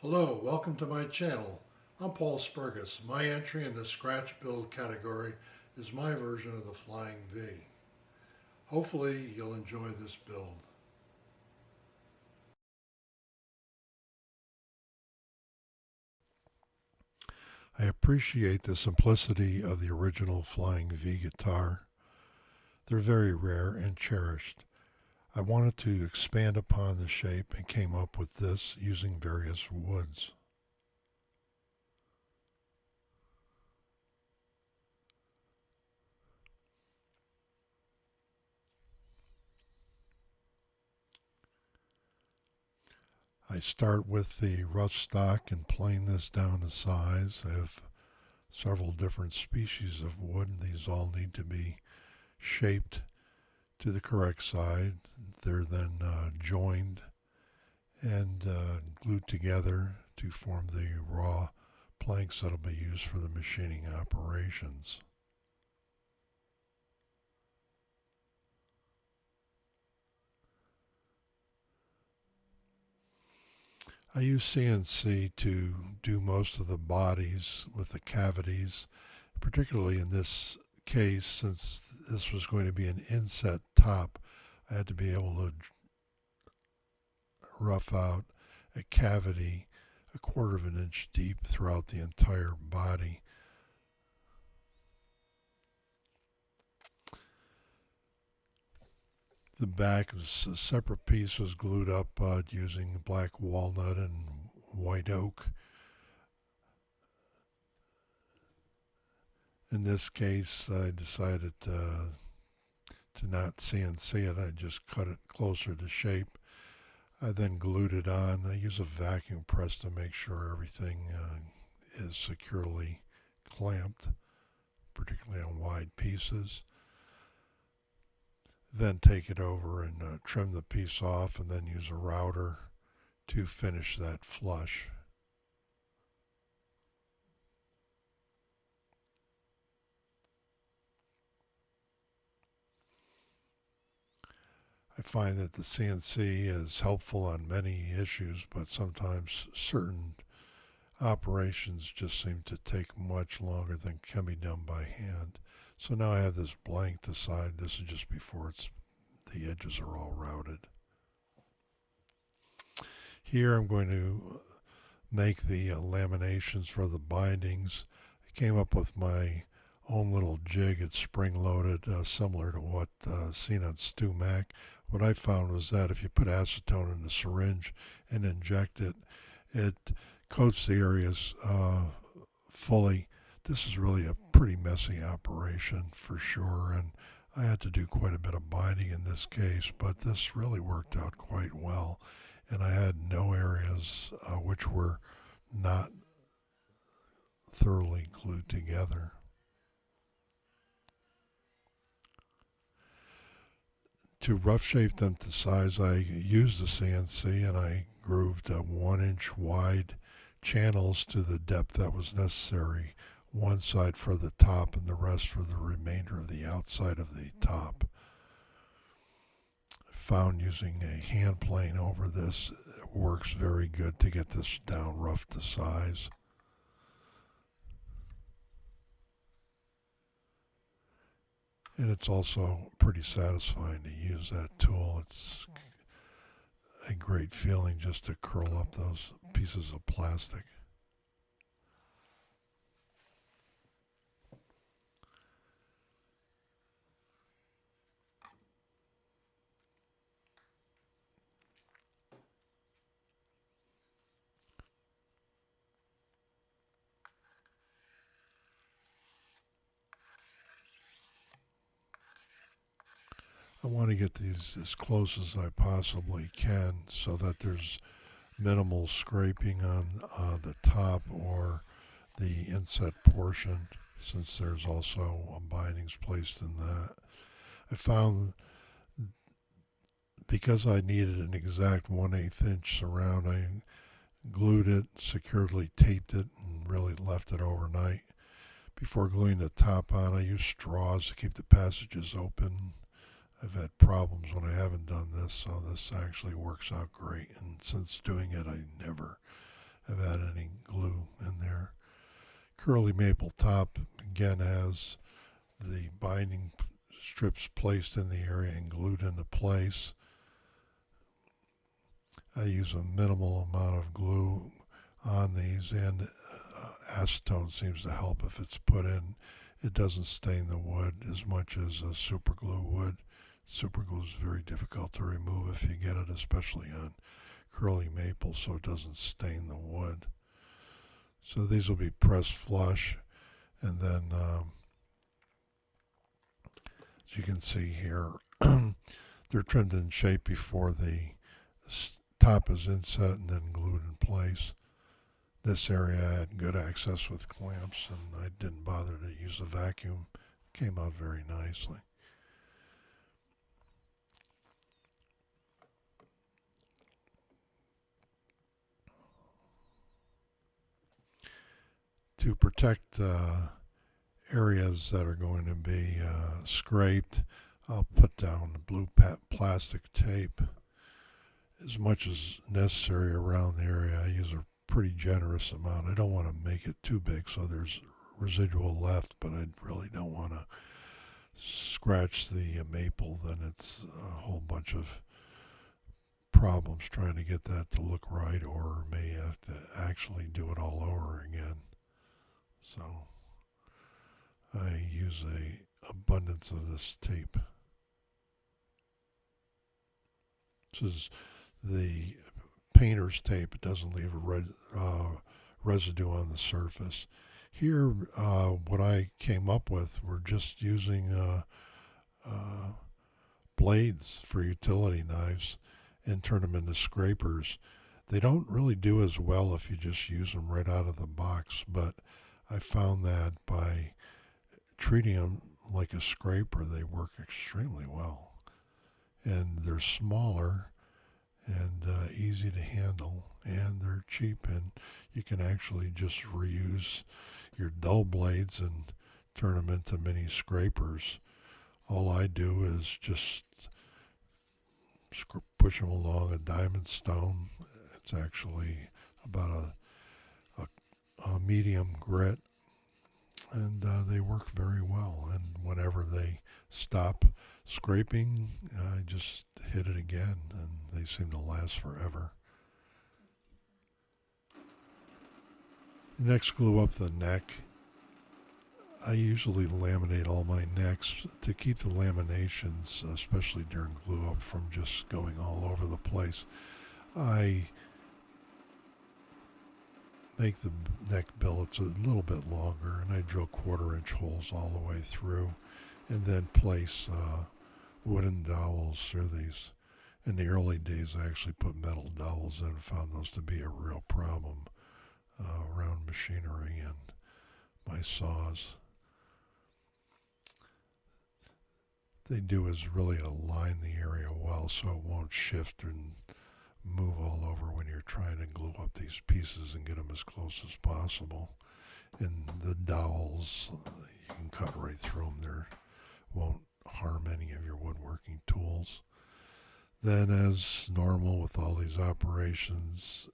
Hello, welcome to my channel. I'm Paul Spurgus. My entry in the scratch build category is my version of the Flying V. Hopefully you'll enjoy this build. I appreciate the simplicity of the original Flying V guitar. They're very rare and cherished. I wanted to expand upon the shape and came up with this using various woods. I start with the rough stock and plane this down to size. I have several different species of wood. These all need to be shaped to the correct size. They're then joined and glued together to form the raw planks that will be used for the machining operations. I use CNC to do most of the bodies with the cavities, particularly in this case, since this was going to be an inset top. I had to be able to rough out a cavity a quarter of an inch deep throughout the entire body. The back was a separate piece, was glued up using black walnut and white oak. In this case, I decided to not CNC it. I just cut it closer to shape. I then glued it on. I use a vacuum press to make sure everything is securely clamped, particularly on wide pieces. Then take it over and trim the piece off, and then use a router to finish that flush. I find that the CNC is helpful on many issues, but sometimes certain operations just seem to take much longer than can be done by hand. So now I have this blank side. This is just before the edges are all routed. Here I'm going to make the laminations for the bindings. I came up with my own little jig. It's spring-loaded, similar to what seen on Stu Mac. What I found was that if you put acetone in the syringe and inject it, it coats the areas fully. This is really a pretty messy operation for sure, and I had to do quite a bit of binding in this case, but this really worked out quite well, and I had no areas which were not thoroughly glued together. To rough shape them to size, I used the CNC and I grooved 1 inch wide channels to the depth that was necessary, one side for the top and the rest for the remainder of the outside of the top. Found using a hand plane over this works very good to get this down rough to size. And it's also pretty satisfying to use that tool. It's a great feeling just to curl up those pieces of plastic. I want to get these as close as I possibly can so that there's minimal scraping on the top or the inset portion, since there's also bindings placed in that. I found because I needed an exact 1/8 inch surround, I glued it, securely taped it, and really left it overnight. Before gluing the top on, I used straws to keep the passages open. I've had problems when I haven't done this, so this actually works out great. And since doing it, I never have had any glue in there. Curly maple top again has the binding strips placed in the area and glued into place. I use a minimal amount of glue on these, and acetone seems to help if it's put in. It doesn't stain the wood as much as a super glue would. Super glue is very difficult to remove if you get it, especially on curly maple, so it doesn't stain the wood. So these will be pressed flush, and then as you can see here, they're trimmed in shape before the top is inset and then glued in place. This area I had good access with clamps, and I didn't bother to use a vacuum. It came out very nicely. To protect areas that are going to be scraped, I'll put down blue plastic tape as much as necessary around the area. I use a pretty generous amount. I don't want to make it too big so there's residual left, but I really don't want to scratch the maple. Then it's a whole bunch of problems trying to get that to look right, or may have to actually do it all over again. So I use a abundance of this tape. This is the painter's tape. It doesn't leave a residue on the surface. Here, what I came up with were just using blades for utility knives and turn them into scrapers. They don't really do as well if you just use them right out of the box, but I found that by treating them like a scraper, they work extremely well. And they're smaller and easy to handle, and they're cheap, and you can actually just reuse your dull blades and turn them into mini scrapers. All I do is just push them along a diamond stone. It's actually about a medium grit, and they work very well. And whenever they stop scraping, I just hit it again, and they seem to last forever. Next, glue up the neck. I usually laminate all my necks to keep the laminations, especially during glue up, from just going all over the place. I make the neck billets a little bit longer, and I drill 1/4-inch holes all the way through, and then place wooden dowels through these. In the early days, I actually put metal dowels in and found those to be a real problem around machinery and my saws. They do is really align the area well so it won't shift and move all over when you're trying to glue up these pieces and get them as close as possible. And the dowels, you can cut right through them. They won't harm any of your woodworking tools. Then, as normal with all these operations,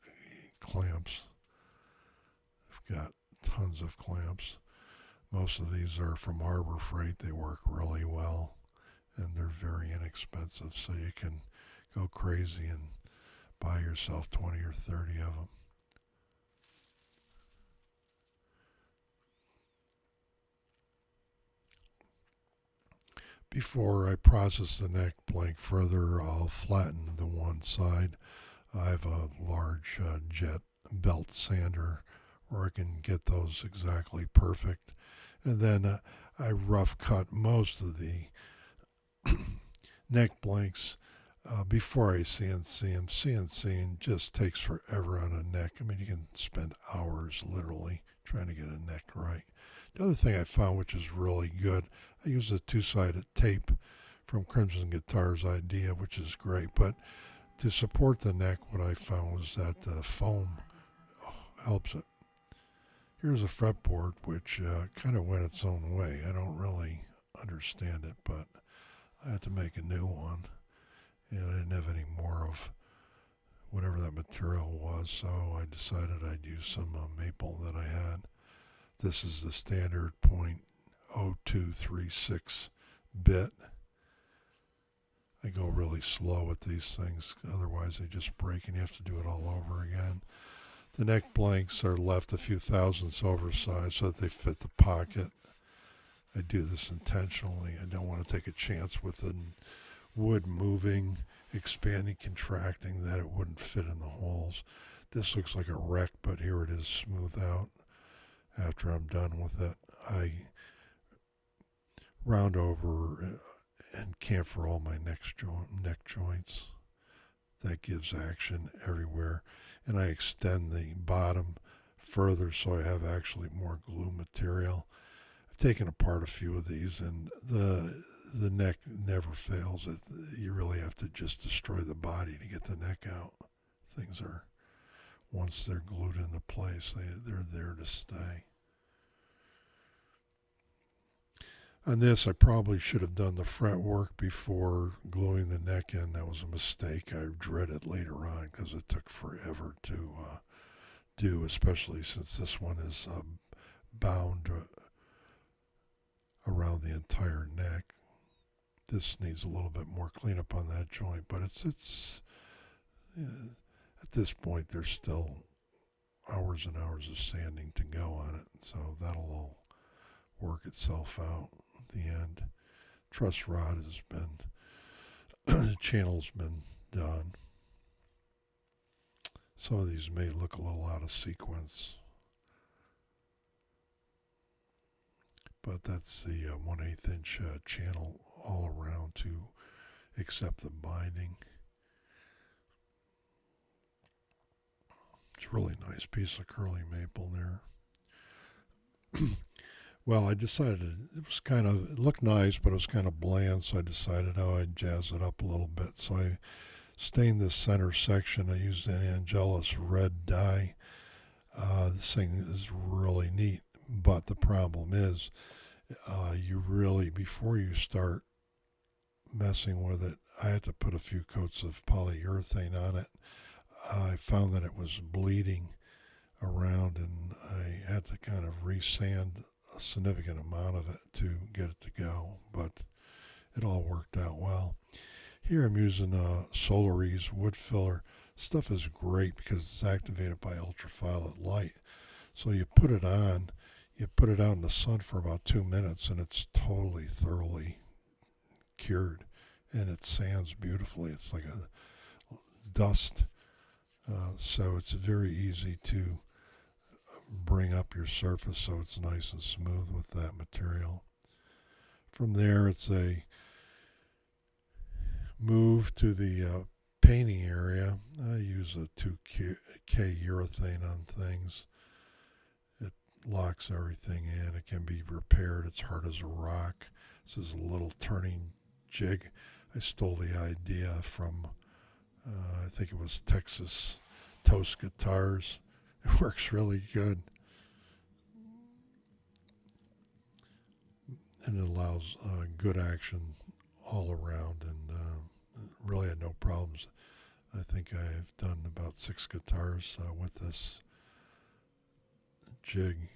clamps. I've got tons of clamps. Most of these are from Harbor Freight. They work really well, and they're very inexpensive, so you can go crazy and buy yourself 20 or 30 of them. Before I process the neck blank further, I'll flatten the one side. I have a large jet belt sander where I can get those exactly perfect. And then I rough cut most of the neck blanks before I CNC them. CNCing just takes forever on a neck. I mean, you can spend hours literally trying to get a neck right. The other thing I found, which is really good, I use a 2-sided tape from Crimson Guitar's Idea, which is great. But to support the neck, what I found was that the foam helps it. Here's a fretboard, which kind of went its own way. I don't really understand it, but I had to make a new one. And I didn't have any more of whatever that material was, so I decided I'd use some maple that I had. This is the standard .0236 bit. I go really slow with these things, otherwise they just break and you have to do it all over again. The neck blanks are left a few thousandths oversized so that they fit the pocket. I do this intentionally. I don't want to take a chance with the wood moving, expanding, contracting, that it wouldn't fit in the holes. This looks like a wreck, but here it is smoothed out. After I'm done with it, I round over and camphor all my neck joints. That gives action everywhere. And I extend the bottom further so I have actually more glue material. I've taken apart a few of these, and the neck never fails. You really have to just destroy the body to get the neck out. Things are, once they're glued into place, they're there to stay. On this, I probably should have done the fret work before gluing the neck in. That was a mistake. I dread it later on because it took forever to do, especially since this one is bound around the entire neck. This needs a little bit more cleanup on that joint, but it's at this point there's still hours and hours of sanding to go on it, so that'll all work itself out at the end. Truss rod has been the channel's been done. Some of these may look a little out of sequence, but that's the 1/8 inch channel all around to accept the binding. It's a really nice piece of curly maple there. Well, I decided it looked nice, but it was kind of bland, so I decided how I'd jazz it up a little bit. So I stained this center section. I used an Angelus red dye. This thing is really neat, but the problem is you really, before you start messing with it, I had to put a few coats of polyurethane on it. I found that it was bleeding around, and I had to kind of resand a significant amount of it to get it to go, but it all worked out well. Here I'm using Solaris wood filler. Stuff is great because it's activated by ultraviolet light. So you put it on, you put it out in the sun for about 2 minutes, and it's totally, thoroughly cured, and it sands beautifully. It's like a dust, so it's very easy to bring up your surface so it's nice and smooth with that material. From there, it's a move to the painting area. I use a 2K urethane on things. It locks everything in. It can be repaired. It's hard as a rock. This is a little turning jig. I stole the idea from, I think it was Texas Toast Guitars. It works really good. And it allows good action all around, and really had no problems. I think I've done about 6 guitars with this jig.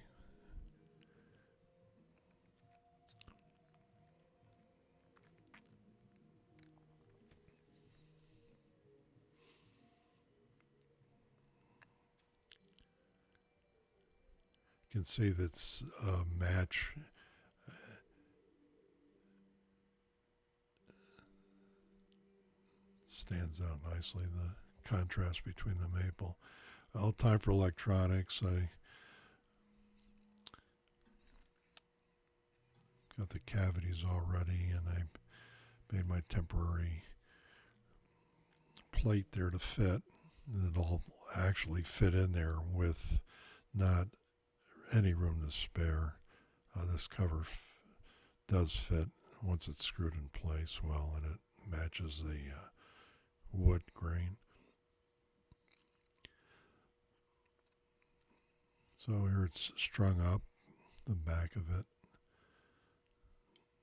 You can see that's a match. Stands out nicely, the contrast between the maple. All time for electronics. I got the cavities all ready, and I made my temporary plate there to fit, and it'll actually fit in there with not any room to spare. This cover does fit once it's screwed in place well, and it matches the wood grain. So here it's strung up, the back of it,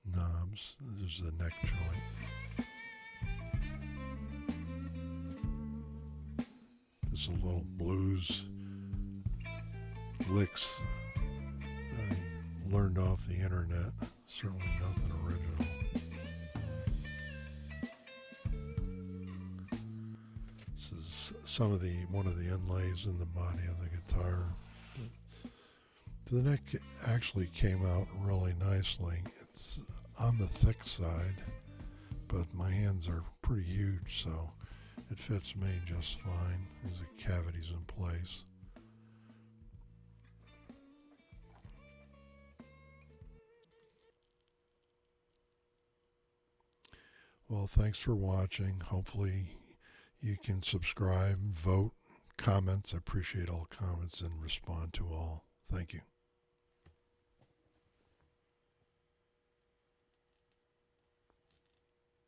knobs. There's the neck joint. This bunch of little blues licks I learned off the internet. Certainly nothing original. This is one of the inlays in the body of the guitar. The neck actually came out really nicely. It's on the thick side, but my hands are pretty huge, so it fits me just fine. There's the cavities in place. Well, thanks for watching. Hopefully you can subscribe, vote, comments. I appreciate all comments and respond to all. Thank you.